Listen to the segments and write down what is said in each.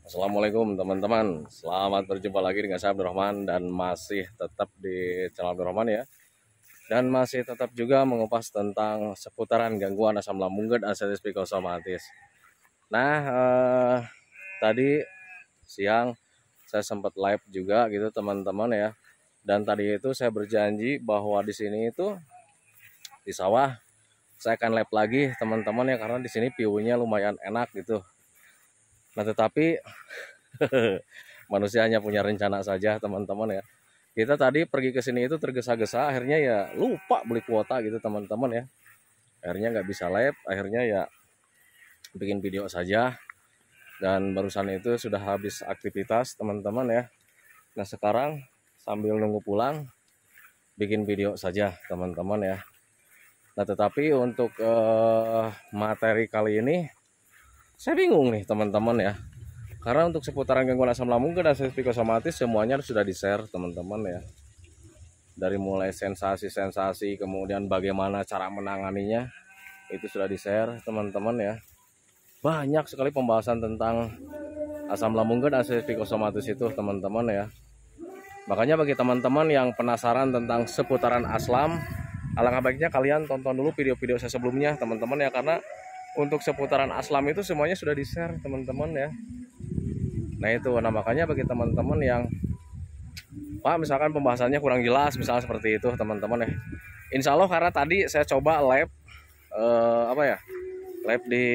Assalamualaikum teman-teman, selamat berjumpa lagi dengan saya Abdurrahman dan masih tetap di channel Abdurrahman ya. Dan masih tetap juga mengupas tentang seputaran gangguan asam lambung dan asam psikosomatis. Nah, tadi siang saya sempat live juga gitu teman-teman ya. Dan tadi itu saya berjanji bahwa di sini itu di sawah saya akan live lagi teman-teman ya, karena di sini view-nya lumayan enak gitu. Nah, tetapi manusia hanya punya rencana saja teman-teman ya. Kita tadi pergi ke sini itu tergesa-gesa, akhirnya ya lupa beli kuota gitu teman-teman ya. Akhirnya nggak bisa live, akhirnya ya bikin video saja. Dan barusan itu sudah habis aktivitas teman-teman ya. Nah sekarang sambil nunggu pulang bikin video saja teman-teman ya. Nah tetapi untuk materi kali ini saya bingung nih teman-teman ya. Karena untuk seputaran gangguan asam lambung dan psikosomatis semuanya sudah di-share teman-teman ya. Dari mulai sensasi-sensasi, kemudian bagaimana cara menanganinya, itu sudah di-share teman-teman ya. Banyak sekali pembahasan tentang asam lambung dan psikosomatis itu teman-teman ya. Makanya bagi teman-teman yang penasaran tentang seputaran aslam, alangkah baiknya kalian tonton dulu video-video saya sebelumnya teman-teman ya. Karena untuk seputaran aslam itu semuanya sudah di-share teman-teman ya. Nah itu, nah makanya bagi teman-teman yang Pak misalkan pembahasannya kurang jelas misalnya seperti itu teman-teman ya, Insya Allah karena tadi saya coba live live di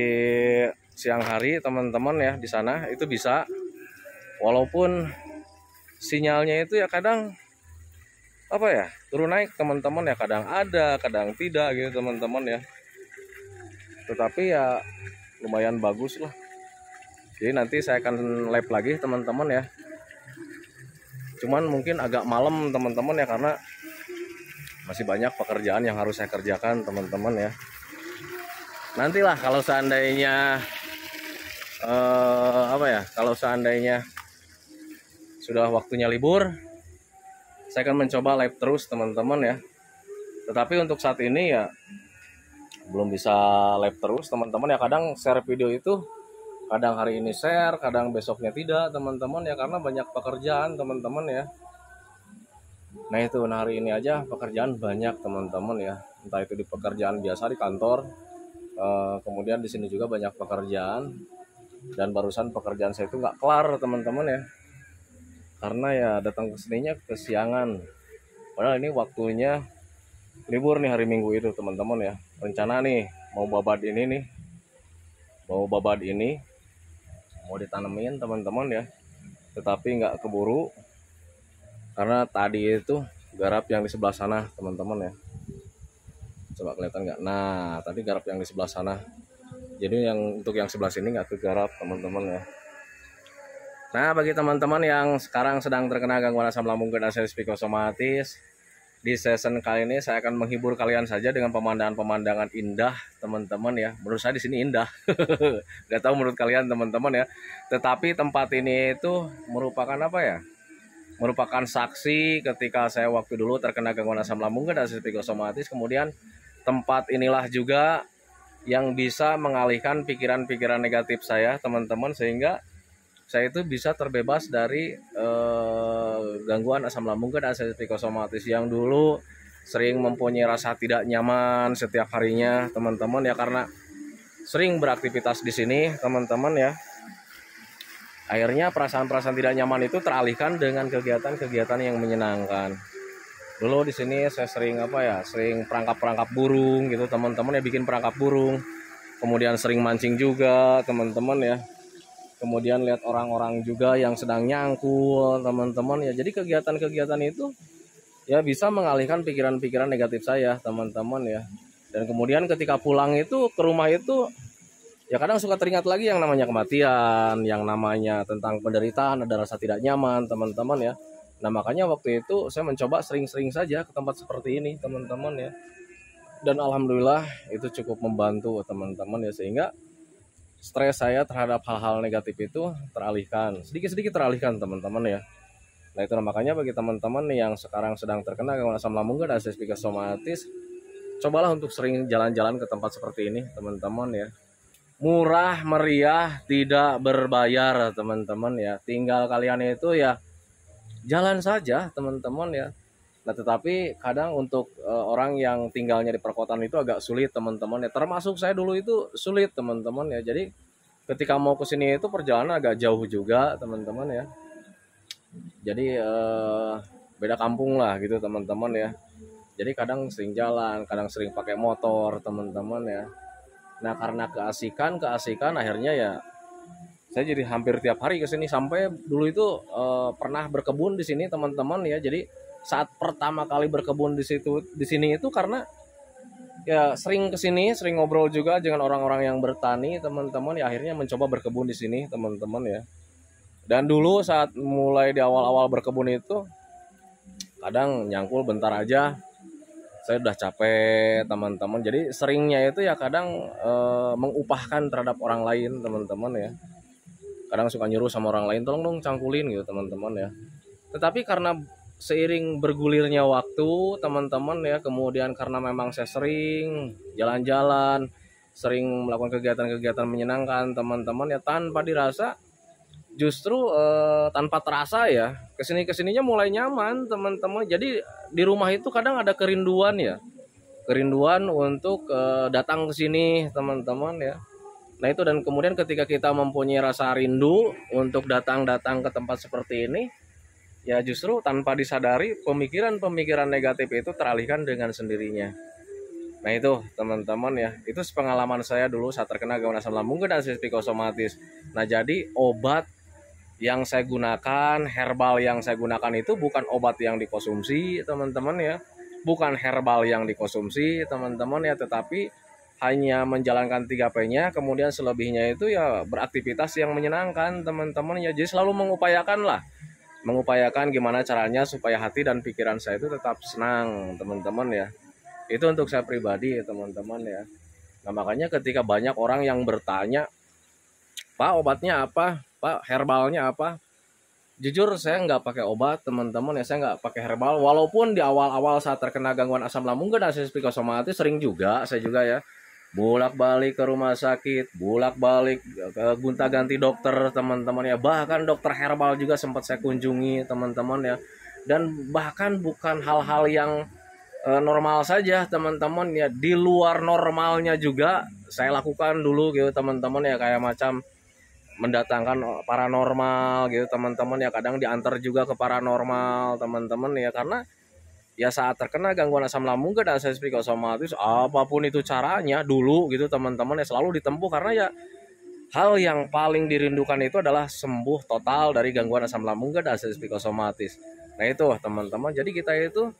siang hari teman-teman ya, di sana itu bisa, walaupun sinyalnya itu ya kadang turun naik teman-teman ya, kadang ada kadang tidak gitu teman-teman ya, tetapi ya lumayan bagus lah. Jadi nanti saya akan live lagi teman-teman ya. Cuman mungkin agak malam teman-teman ya, karena masih banyak pekerjaan yang harus saya kerjakan teman-teman ya. Nantilah kalau seandainya kalau seandainya sudah waktunya libur, saya akan mencoba live terus teman-teman ya. Tetapi untuk saat ini ya belum bisa live terus teman-teman ya. Kadang share video itu kadang hari ini share, kadang besoknya tidak teman-teman ya, karena banyak pekerjaan teman-teman ya. Nah itu, hari ini aja pekerjaan banyak teman-teman ya, entah itu di pekerjaan biasa di kantor, kemudian di sini juga banyak pekerjaan, dan barusan pekerjaan saya itu nggak kelar teman-teman ya, karena ya datang ke sininya kesiangan, padahal ini waktunya libur nih hari Minggu itu teman-teman ya. Rencana nih mau babad ini mau ditanemin teman-teman ya, tetapi nggak keburu karena tadi itu garap yang di sebelah sana teman-teman ya. Coba kelihatan nggak? Nah tadi garap yang di sebelah sana, jadi untuk yang sebelah sini nggak kegarap teman-teman ya. Nah bagi teman-teman yang sekarang sedang terkena gangguan asam lambung dan psikosomatis, di season kali ini saya akan menghibur kalian saja dengan pemandangan-pemandangan indah teman-teman ya. Menurut saya di sini indah. Gak tahu menurut kalian teman-teman ya. Tetapi tempat ini itu merupakan merupakan saksi ketika saya waktu dulu terkena gangguan asam lambung dan psikosomatis. Kemudian tempat inilah juga yang bisa mengalihkan pikiran-pikiran negatif saya teman-teman, sehingga saya itu bisa terbebas dari gangguan asam lambung dan psikosomatis yang dulu sering mempunyai rasa tidak nyaman setiap harinya teman-teman ya, karena sering beraktivitas di sini teman-teman ya. Akhirnya perasaan-perasaan tidak nyaman itu teralihkan dengan kegiatan-kegiatan yang menyenangkan. Dulu di sini saya sering sering perangkap-perangkap burung gitu teman-teman ya, bikin perangkap burung. Kemudian sering mancing juga teman-teman ya. Kemudian lihat orang-orang juga yang sedang nyangkul teman-teman ya. Jadi kegiatan-kegiatan itu ya bisa mengalihkan pikiran-pikiran negatif saya teman-teman ya. Dan kemudian ketika pulang itu ke rumah itu ya kadang suka teringat lagi yang namanya kematian, yang namanya tentang penderitaan, ada rasa tidak nyaman teman-teman ya. Nah makanya waktu itu saya mencoba sering-sering saja ke tempat seperti ini teman-teman ya. Dan alhamdulillah itu cukup membantu teman-teman ya, sehingga stres saya terhadap hal-hal negatif itu teralihkan, sedikit-sedikit teralihkan teman-teman ya. Nah itu makanya bagi teman-teman yang sekarang sedang terkena gangguan asam lambung dan psikosomatis, cobalah untuk sering jalan-jalan ke tempat seperti ini teman-teman ya. murah meriah, tidak berbayar teman-teman ya. Tinggal kalian itu ya jalan saja teman-teman ya. Nah tetapi kadang untuk orang yang tinggalnya di perkotaan itu agak sulit teman-teman ya. Termasuk saya dulu itu sulit teman-teman ya. Jadi ketika mau ke sini itu perjalanan agak jauh juga teman-teman ya. Jadi beda kampung lah gitu teman-teman ya. Jadi kadang sering jalan, kadang sering pakai motor teman-teman ya. Nah karena keasikan akhirnya ya saya jadi hampir tiap hari ke sini. Sampai dulu itu pernah berkebun di sini teman-teman ya. Jadi saat pertama kali berkebun di sini itu karena ya sering ke sini, sering ngobrol juga dengan orang-orang yang bertani teman-teman ya, akhirnya mencoba berkebun di sini teman-teman ya. Dan dulu saat mulai di awal-awal berkebun itu kadang nyangkul bentar aja saya udah capek teman-teman. Jadi seringnya itu ya kadang mengupahkan terhadap orang lain teman-teman ya. Kadang suka nyuruh sama orang lain, tolong dong cangkulin gitu teman-teman ya. Tetapi karena seiring bergulirnya waktu teman-teman ya, kemudian karena memang saya sering jalan-jalan, sering melakukan kegiatan-kegiatan menyenangkan teman-teman ya, tanpa dirasa justru tanpa terasa ya kesininya mulai nyaman teman-teman. Jadi di rumah itu kadang ada kerinduan ya, kerinduan untuk datang ke sini teman-teman ya. Nah itu, dan kemudian ketika kita mempunyai rasa rindu untuk datang ke tempat seperti ini ya, justru tanpa disadari pemikiran-pemikiran negatif itu teralihkan dengan sendirinya. Nah itu teman-teman ya, itu pengalaman saya dulu saat terkena gangguan asam lambung dan psikosomatis. Nah jadi obat yang saya gunakan, herbal yang saya gunakan itu bukan obat yang dikonsumsi teman-teman ya, bukan herbal yang dikonsumsi teman-teman ya, tetapi hanya menjalankan 3P-nya, kemudian selebihnya itu ya beraktivitas yang menyenangkan teman-teman ya. Jadi selalu mengupayakan gimana caranya supaya hati dan pikiran saya itu tetap senang teman-teman ya. Itu untuk saya pribadi teman-teman ya. Nah makanya ketika banyak orang yang bertanya, Pak obatnya apa, Pak herbalnya apa, jujur saya nggak pakai obat teman-teman ya, saya nggak pakai herbal. Walaupun di awal-awal saat terkena gangguan asam lambung dan psikosomatis sering juga saya juga ya bolak-balik ke rumah sakit, bolak-balik ke gonta-ganti dokter teman-teman ya. Bahkan dokter herbal juga sempat saya kunjungi teman-teman ya. Dan bahkan bukan hal-hal yang normal saja teman-teman ya, di luar normalnya juga saya lakukan dulu gitu teman-teman ya, kayak macam mendatangkan paranormal gitu teman-teman ya. Kadang diantar juga ke paranormal teman-teman ya, karena ya saat terkena gangguan asam lambung dan psikosomatis apapun itu caranya dulu gitu teman-teman ya selalu ditempuh, karena ya hal yang paling dirindukan itu adalah sembuh total dari gangguan asam lambung dan psikosomatis. Nah itu teman-teman, jadi kita itu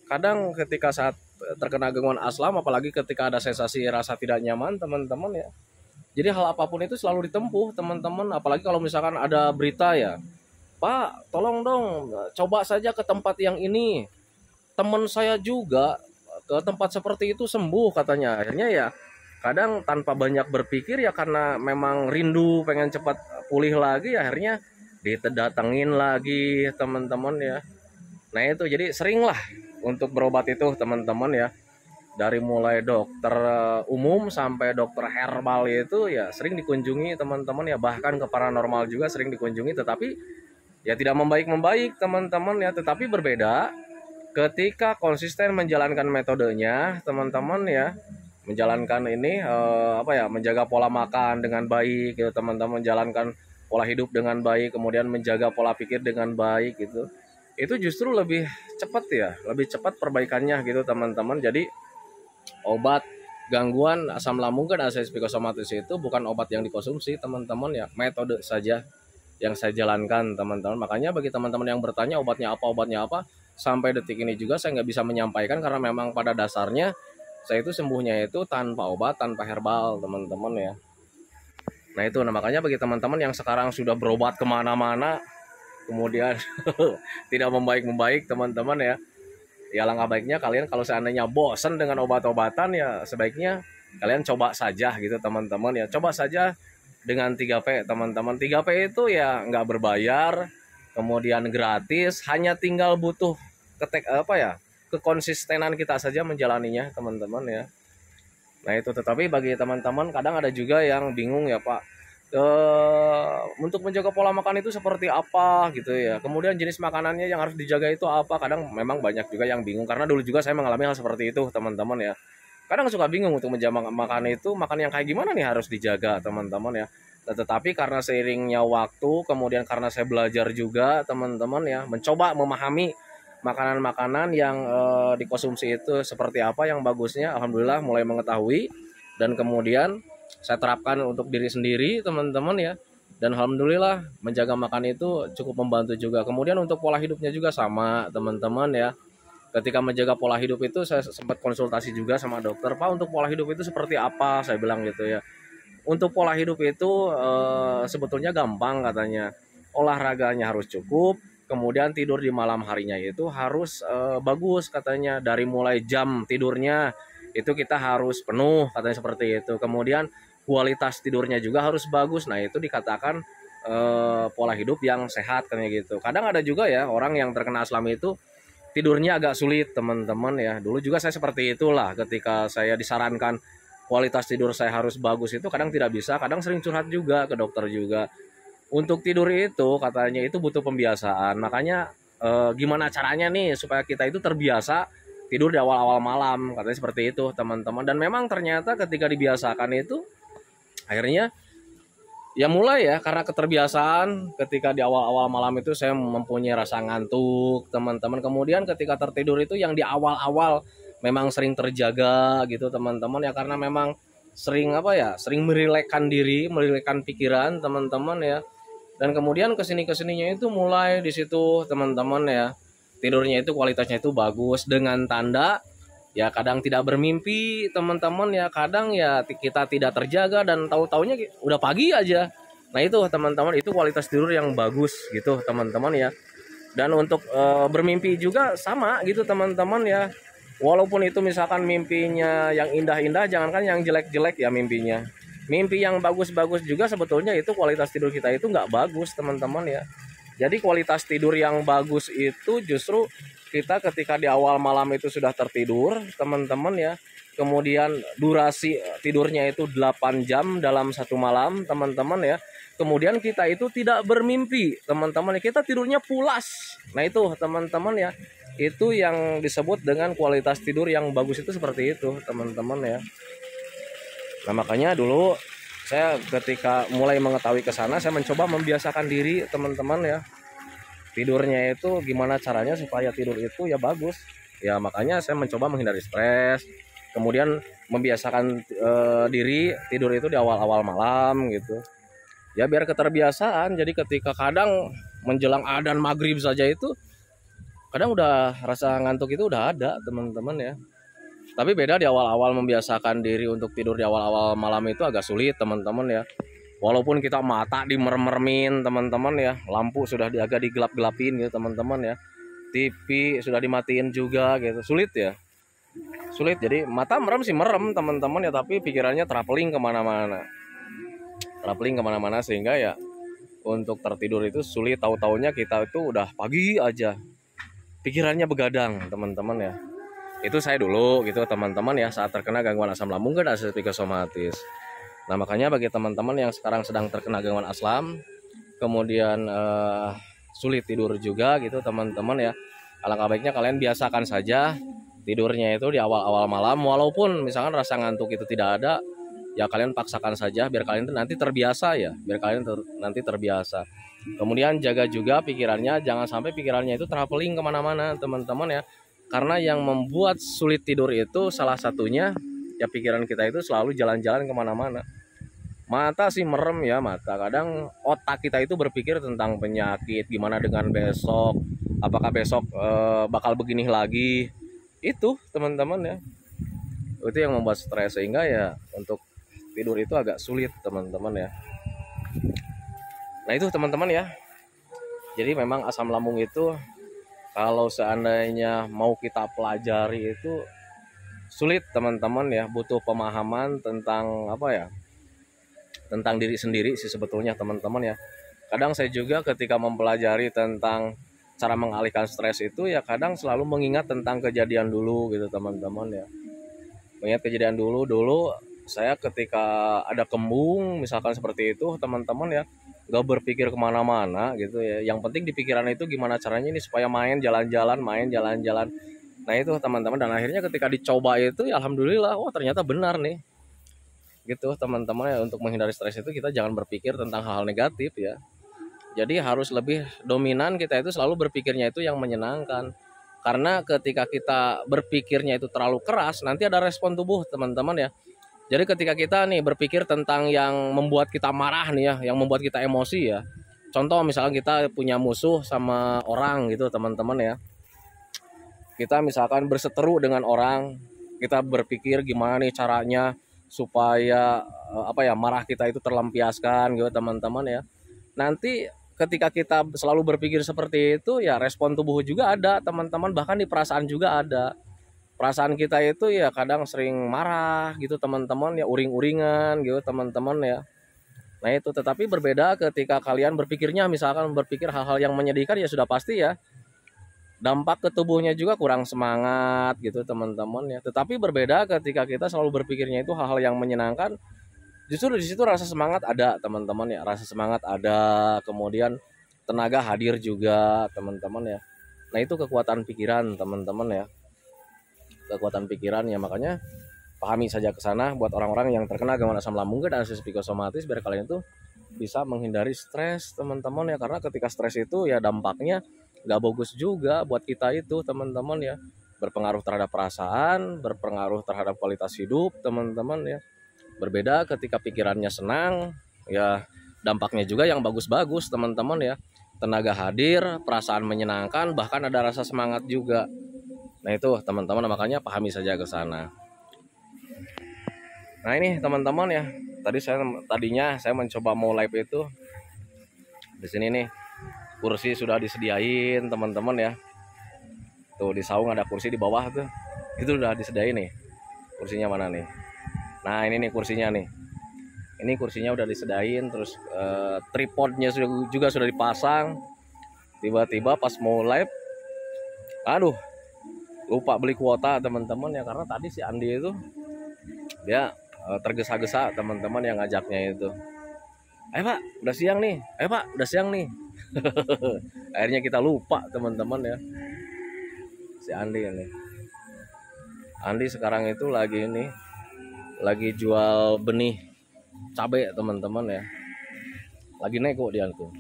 kadang ketika saat terkena gangguan asam, apalagi ketika ada sensasi rasa tidak nyaman teman-teman ya, jadi hal apapun itu selalu ditempuh teman-teman. Apalagi kalau misalkan ada berita ya, Pak tolong dong coba saja ke tempat yang ini, teman saya juga ke tempat seperti itu sembuh katanya. Akhirnya ya kadang tanpa banyak berpikir ya, karena memang rindu pengen cepat pulih lagi, akhirnya didatengin lagi teman-teman ya. Nah itu jadi seringlah untuk berobat itu teman-teman ya, dari mulai dokter umum sampai dokter herbal itu ya sering dikunjungi teman-teman ya. Bahkan ke paranormal juga sering dikunjungi, tetapi ya tidak membaik-membaik teman-teman ya. Tetapi berbeda ketika konsisten menjalankan metodenya teman-teman ya, menjalankan ini menjaga pola makan dengan baik gitu teman-teman, menjalankan pola hidup dengan baik, kemudian menjaga pola pikir dengan baik gitu, itu justru lebih cepat ya, lebih cepat perbaikannya gitu teman-teman. Jadi obat gangguan asam lambung dan psikosomatis itu bukan obat yang dikonsumsi teman-teman ya, metode saja yang saya jalankan teman-teman. Makanya bagi teman-teman yang bertanya obatnya apa, sampai detik ini juga saya nggak bisa menyampaikan, karena memang pada dasarnya saya itu sembuhnya itu tanpa obat, tanpa herbal teman-teman ya. Nah itu, nah makanya bagi teman-teman yang sekarang sudah berobat kemana-mana kemudian tidak membaik-membaik teman-teman ya, ya langkah baiknya kalian kalau seandainya bosan dengan obat-obatan ya sebaiknya kalian coba saja gitu teman-teman ya. Coba saja dengan 3P teman-teman. 3P itu ya nggak berbayar, kemudian gratis, hanya tinggal butuh kekonsistenan kita saja menjalaninya teman-teman ya. Nah itu, tetapi bagi teman-teman kadang ada juga yang bingung ya Pak, untuk menjaga pola makan itu seperti apa gitu ya. Kemudian jenis makanannya yang harus dijaga itu apa. Kadang memang banyak juga yang bingung, karena dulu juga saya mengalami hal seperti itu teman-teman ya. Kadang suka bingung untuk menjaga makan itu, makan yang kayak gimana nih harus dijaga teman-teman ya. Nah, tetapi karena seiringnya waktu, kemudian karena saya belajar juga teman-teman ya, mencoba memahami makanan-makanan yang dikonsumsi itu seperti apa yang bagusnya, alhamdulillah mulai mengetahui, dan kemudian saya terapkan untuk diri sendiri teman-teman ya, dan alhamdulillah menjaga makan itu cukup membantu juga. Kemudian untuk pola hidupnya juga sama teman-teman ya, ketika menjaga pola hidup itu saya sempat konsultasi juga sama dokter, Pak untuk pola hidup itu seperti apa, saya bilang gitu ya. Untuk pola hidup itu sebetulnya gampang katanya, olahraganya harus cukup, kemudian tidur di malam harinya itu harus bagus katanya, dari mulai jam tidurnya itu kita harus penuh katanya seperti itu. Kemudian kualitas tidurnya juga harus bagus. Nah itu dikatakan pola hidup yang sehat katanya gitu. Kadang ada juga ya orang yang terkena asam itu tidurnya agak sulit teman-teman ya. Dulu juga saya seperti itulah, ketika saya disarankan kualitas tidur saya harus bagus itu kadang tidak bisa, kadang sering curhat juga ke dokter juga. Untuk tidur itu katanya itu butuh pembiasaan. Makanya gimana caranya nih supaya kita itu terbiasa tidur di awal-awal malam, katanya seperti itu teman-teman. Dan memang ternyata ketika dibiasakan itu akhirnya ya mulai ya, karena keterbiasaan ketika di awal-awal malam itu saya mempunyai rasa ngantuk teman-teman. Kemudian ketika tertidur itu yang di awal-awal memang sering terjaga gitu teman-teman ya, karena memang sering apa ya, sering merilekkan diri, merilekkan pikiran teman-teman ya. Dan kemudian kesininya itu mulai di situ teman-teman ya, tidurnya itu kualitasnya itu bagus, dengan tanda ya kadang tidak bermimpi teman-teman ya, kadang ya kita tidak terjaga dan tahu-taunya udah pagi aja. Nah itu teman-teman, itu kualitas tidur yang bagus gitu teman-teman ya. Dan untuk bermimpi juga sama gitu teman-teman ya, walaupun itu misalkan mimpinya yang indah-indah, jangankan yang jelek-jelek ya mimpinya, mimpi yang bagus-bagus juga sebetulnya itu kualitas tidur kita itu nggak bagus teman-teman ya. Jadi kualitas tidur yang bagus itu justru kita ketika di awal malam itu sudah tertidur teman-teman ya, kemudian durasi tidurnya itu 8 jam dalam satu malam teman-teman ya, kemudian kita itu tidak bermimpi teman-teman, kita tidurnya pulas. Nah itu teman-teman ya, itu yang disebut dengan kualitas tidur yang bagus itu seperti itu teman-teman ya. Nah makanya dulu saya ketika mulai mengetahui ke sana, saya mencoba membiasakan diri teman-teman ya, tidurnya itu gimana caranya supaya tidur itu ya bagus ya. Makanya saya mencoba menghindari stres, kemudian membiasakan diri tidur itu di awal-awal malam gitu ya, biar keterbiasaan. Jadi ketika kadang menjelang adzan maghrib saja itu kadang udah rasa ngantuk itu udah ada teman-teman ya. Tapi beda di awal-awal membiasakan diri untuk tidur di awal-awal malam itu agak sulit teman-teman ya. Walaupun kita mata dimerem-meremin teman-teman ya, lampu sudah agak digelap-gelapin gitu teman-teman ya, TV sudah dimatiin juga gitu, sulit ya, sulit. Jadi mata merem sih merem teman-teman ya, tapi pikirannya traveling kemana-mana, sehingga ya untuk tertidur itu sulit. Tahu-taunya kita itu udah pagi aja, pikirannya begadang teman-teman ya. Itu saya dulu gitu teman-teman ya, saat terkena gangguan asam lambung dan asam psikosomatis. Nah makanya bagi teman-teman yang sekarang sedang terkena gangguan asam, kemudian sulit tidur juga gitu teman-teman ya, alangkah baiknya kalian biasakan saja tidurnya itu di awal-awal malam. Walaupun misalkan rasa ngantuk itu tidak ada, ya kalian paksakan saja biar kalian nanti terbiasa ya, biar kalian nanti terbiasa. Kemudian jaga juga pikirannya, jangan sampai pikirannya itu traveling kemana-mana teman-teman ya, karena yang membuat sulit tidur itu salah satunya ya pikiran kita itu selalu jalan-jalan kemana-mana. Mata sih merem ya, mata, kadang otak kita itu berpikir tentang penyakit, gimana dengan besok, apakah besok bakal begini lagi. Itu teman-teman ya, itu yang membuat stres, sehingga ya untuk tidur itu agak sulit teman-teman ya. Nah itu teman-teman ya, jadi memang asam lambung itu kalau seandainya mau kita pelajari itu sulit teman-teman ya, butuh pemahaman tentang apa ya, tentang diri sendiri sih sebetulnya teman-teman ya. Kadang saya juga ketika mempelajari tentang cara mengalihkan stres itu ya kadang selalu mengingat tentang kejadian dulu gitu teman-teman ya. Mengingat kejadian dulu saya ketika ada kembung misalkan seperti itu teman-teman ya, nggak berpikir kemana-mana gitu ya, yang penting di pikiran itu gimana caranya ini supaya main jalan-jalan. Nah itu teman-teman, dan akhirnya ketika dicoba itu ya alhamdulillah, wah ternyata benar nih gitu teman-teman ya. Untuk menghindari stres itu kita jangan berpikir tentang hal-hal negatif ya, jadi harus lebih dominan kita itu selalu berpikirnya itu yang menyenangkan. Karena ketika kita berpikirnya itu terlalu keras, nanti ada respon tubuh teman-teman ya. Jadi ketika kita nih berpikir tentang yang membuat kita marah nih ya, yang membuat kita emosi ya. Contoh misalnya kita punya musuh sama orang gitu teman-teman ya. Kita misalkan berseteru dengan orang, kita berpikir gimana nih caranya supaya marah kita itu terlampiaskan gitu teman-teman ya. Nanti ketika kita selalu berpikir seperti itu ya, respon tubuh juga ada teman-teman, bahkan di perasaan juga ada. Perasaan kita itu ya kadang sering marah gitu teman-teman ya, uring-uringan gitu teman-teman ya. Nah itu, tetapi berbeda ketika kalian berpikirnya misalkan berpikir hal-hal yang menyedihkan, ya sudah pasti ya dampak ke tubuhnya juga kurang semangat gitu teman-teman ya. Tetapi berbeda ketika kita selalu berpikirnya itu hal-hal yang menyenangkan, justru di situ rasa semangat ada teman-teman ya, rasa semangat ada, kemudian tenaga hadir juga teman-teman ya. Nah itu kekuatan pikiran teman-teman ya, kekuatan pikiran ya. Makanya pahami saja ke sana buat orang-orang yang terkena gangguan asam lambung dan anestesi psikosomatis, biar kalian itu bisa menghindari stres teman-teman ya. Karena ketika stres itu ya dampaknya nggak bagus juga buat kita itu teman-teman ya, berpengaruh terhadap perasaan, berpengaruh terhadap kualitas hidup teman-teman ya. Berbeda ketika pikirannya senang ya, dampaknya juga yang bagus-bagus teman-teman ya, tenaga hadir, perasaan menyenangkan, bahkan ada rasa semangat juga. Nah itu teman-teman, makanya pahami saja ke sana. Nah ini teman-teman ya, tadinya saya mencoba mau live itu di sini nih, kursi sudah disediain teman-teman ya. Tuh di saung ada kursi di bawah tuh, itu udah disediain nih. Kursinya mana nih? Nah ini nih kursinya nih. Ini kursinya udah disediain, terus tripodnya juga sudah dipasang. Tiba-tiba pas mau live, aduh lupa beli kuota teman-teman ya, karena tadi si Andi itu dia tergesa-gesa teman-teman yang ngajaknya itu. Ayo Pak, udah siang nih. Ayo Pak, udah siang nih. Akhirnya kita lupa teman-teman ya. Si Andi ini. Andi sekarang itu lagi jual benih cabai teman-teman ya. Lagi nego dia tuh.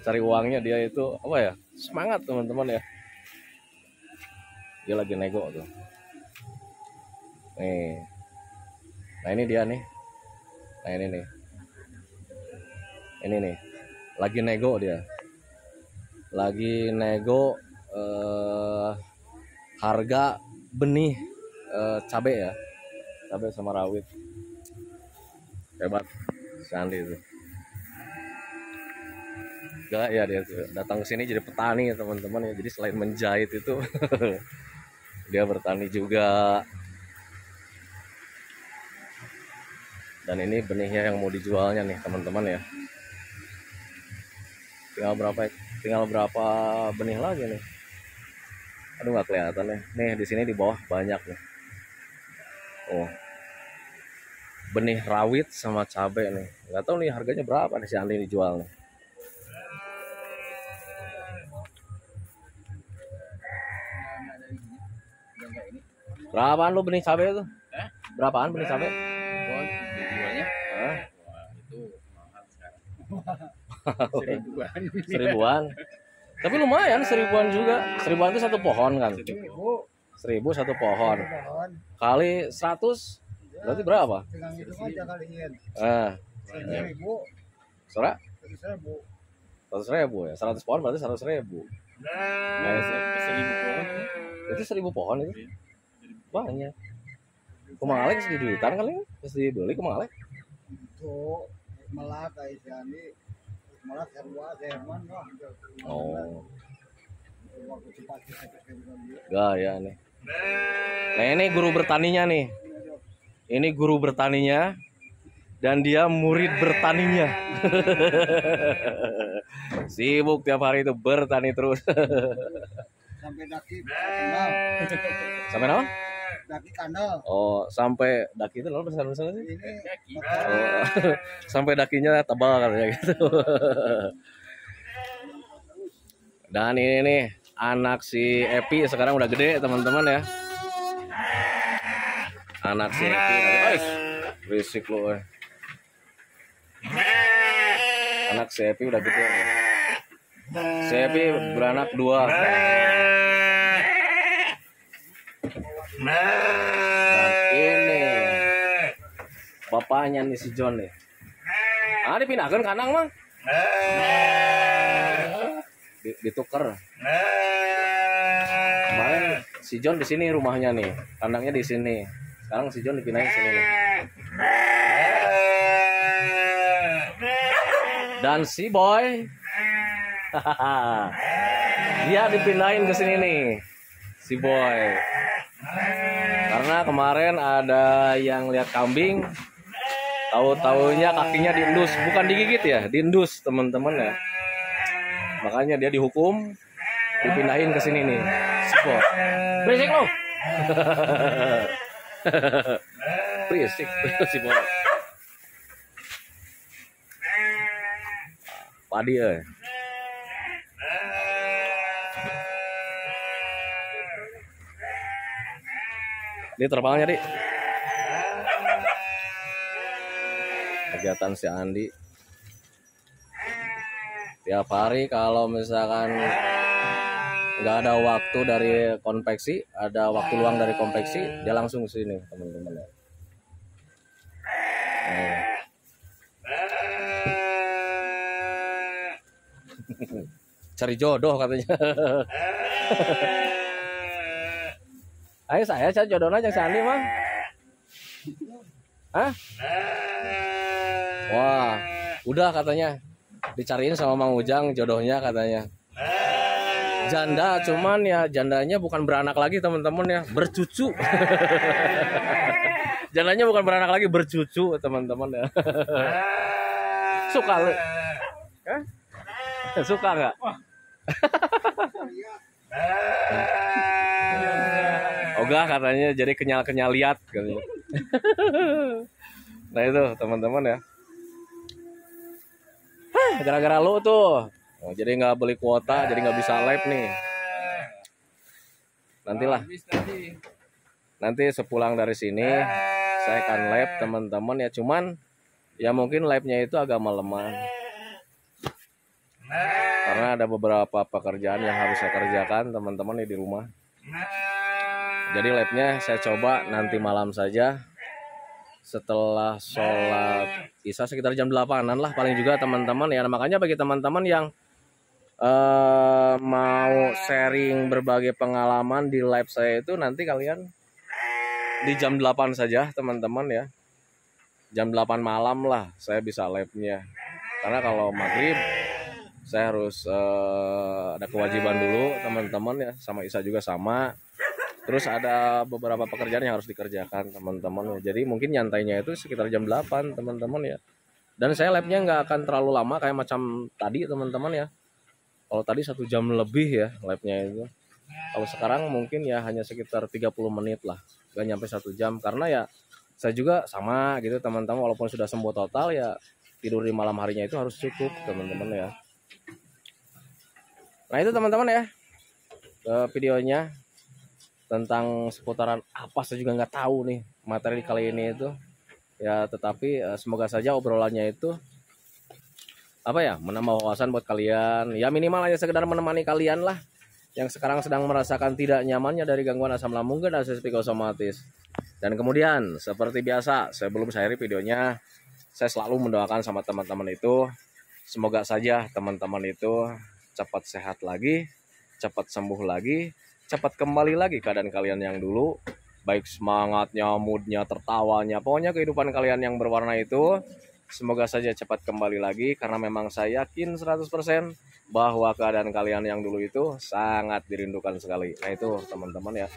Cari uangnya dia itu apa ya? Semangat teman-teman ya. Dia lagi nego tuh. Nih. Nah ini dia nih. Nah ini nih. Ini nih. Lagi nego dia. Lagi nego harga benih cabai ya. Cabai sama rawit. Hebat Sandi itu. Gak ya, dia datang ke sini jadi petani teman-teman ya. Jadi selain menjahit itu dia bertani juga. Dan ini benihnya yang mau dijualnya nih teman-teman ya. Tinggal berapa benih lagi nih? Aduh nggak kelihatan nih. Nih di sini di bawah banyak nih. Oh, benih rawit sama cabai nih. Nggak tahu nih harganya berapa nih si Andi dijual nih. Berapaan lu benih cabai itu? Berapaan benih cabai? Dijualnya? Itu mahal sekarang. Seribuan. Tapi lumayan, seribuan juga. Seribuan itu satu pohon kan? 1.000 satu pohon. Kali 100 berarti berapa? Pegang itu aja kaliin. 1.000. Sora? 100.000 100.000. ya. 100 pohon berarti 100.000. Nah, 1.000 pohon. Itu 1.000 pohon itu. Banyak. Kumangalek sih duitan kali ya. Terus dibeli kumangalek. Itu malah kayak Jani malah serba Herman lah. Oh, Waktu cepat gaya nih. Nah ini guru bertaninya nih. Ini guru bertaninya dan dia murid bertaninya. Sibuk tiap hari itu bertani terus. sampai daki kenal. Sampai nama? daki kandel. Oh, sampai daki itu lalu pesan sih? Ini Oh, sampai dakinya tebal katanya gitu. Dan ini nih anak si Epi sekarang udah gede teman-teman ya. Anak si Epi, berisik lo. Anak si Epi udah gede. Si Epi beranak 2. Dan ini bapaknya nih si John nih. Ah, dipindahkan kandang mang. Ditukar. Kemarin si John di sini rumahnya nih, kandangnya di sini. Sekarang si John dipindahin sini nih. Dan si Boy, dia dipindahin ke sini nih, si Boy. Karena kemarin ada yang lihat kambing, tahu-taunya kakinya diendus, bukan digigit ya, diendus teman-teman ya. Makanya dia dihukum, dipindahin ke sini nih. Sport. Berisik lo. Berisik si Boy. Padi Ini terbangnya, Dik. Kegiatan si Andi. Tiap hari kalau misalkan nggak ada waktu dari konveksi, ada waktu luang dari konveksi, dia langsung ke sini, teman-teman ya. Cari jodoh katanya. Ayo saya cari jodohnya aja si Andi mah. Hah? Wah, udah katanya. Dicariin sama Mang Ujang jodohnya katanya. Janda, cuman ya jandanya bukan beranak lagi teman-teman ya, bercucu. Jandanya bukan beranak lagi, bercucu teman-teman ya. Suka lu? Hah? Suka nggak? Ogah katanya jadi kenyal-kenyal liat katanya. Nah itu teman-teman ya. Gara-gara lu tuh. Oh, jadi nggak beli kuota, jadi nggak bisa live nih. Nantilah. Nanti sepulang dari sini saya akan live teman-teman ya. Cuman ya mungkin live-nya itu agak maleman. Karena ada beberapa pekerjaan yang harus saya kerjakan teman-teman di rumah. Jadi live-nya saya coba nanti malam saja. Setelah sholat isya sekitar jam 8-an lah paling juga teman-teman ya. Makanya bagi teman-teman yang mau sharing berbagai pengalaman di live saya itu nanti kalian di jam 8 saja teman-teman ya. Jam 8 malam lah saya bisa live-nya. Karena kalau maghrib saya harus ada kewajiban dulu teman-teman ya, sama Isa juga sama. Terus ada beberapa pekerjaan yang harus dikerjakan teman-teman. Jadi mungkin nyantainya itu sekitar jam 8 teman-teman ya. Dan saya live-nya nggak akan terlalu lama kayak macam tadi teman-teman ya. Kalau tadi 1 jam lebih ya live-nya itu. Kalau sekarang mungkin ya hanya sekitar 30 menit lah. Gak nyampe 1 jam. Karena ya saya juga sama gitu teman-teman. Walaupun sudah sembuh total ya tidur di malam harinya itu harus cukup teman-teman ya. Nah itu teman-teman ya videonya tentang seputaran apa saya juga nggak tahu nih materi kali ini itu ya, tetapi semoga saja obrolannya itu apa ya, menambah wawasan buat kalian ya, minimal hanya sekedar menemani kalian lah yang sekarang sedang merasakan tidak nyamannya dari gangguan asam lambung dan psikosomatis. Dan kemudian seperti biasa sebelum saya akhiri videonya, saya selalu mendoakan sama teman-teman itu semoga saja teman-teman itu cepat sehat lagi, cepat sembuh lagi, cepat kembali lagi keadaan kalian yang dulu, baik semangatnya, moodnya, tertawanya, pokoknya kehidupan kalian yang berwarna itu semoga saja cepat kembali lagi. Karena memang saya yakin 100% bahwa keadaan kalian yang dulu itu sangat dirindukan sekali. Nah itu teman-teman ya.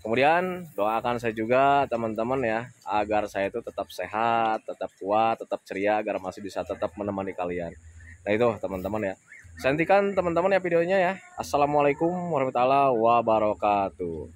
Kemudian doakan saya juga teman-teman ya, agar saya itu tetap sehat, tetap kuat, tetap ceria, agar masih bisa tetap menemani kalian. Nah itu teman-teman ya. Saya hentikan teman-teman ya videonya ya. Assalamualaikum warahmatullahi wabarakatuh.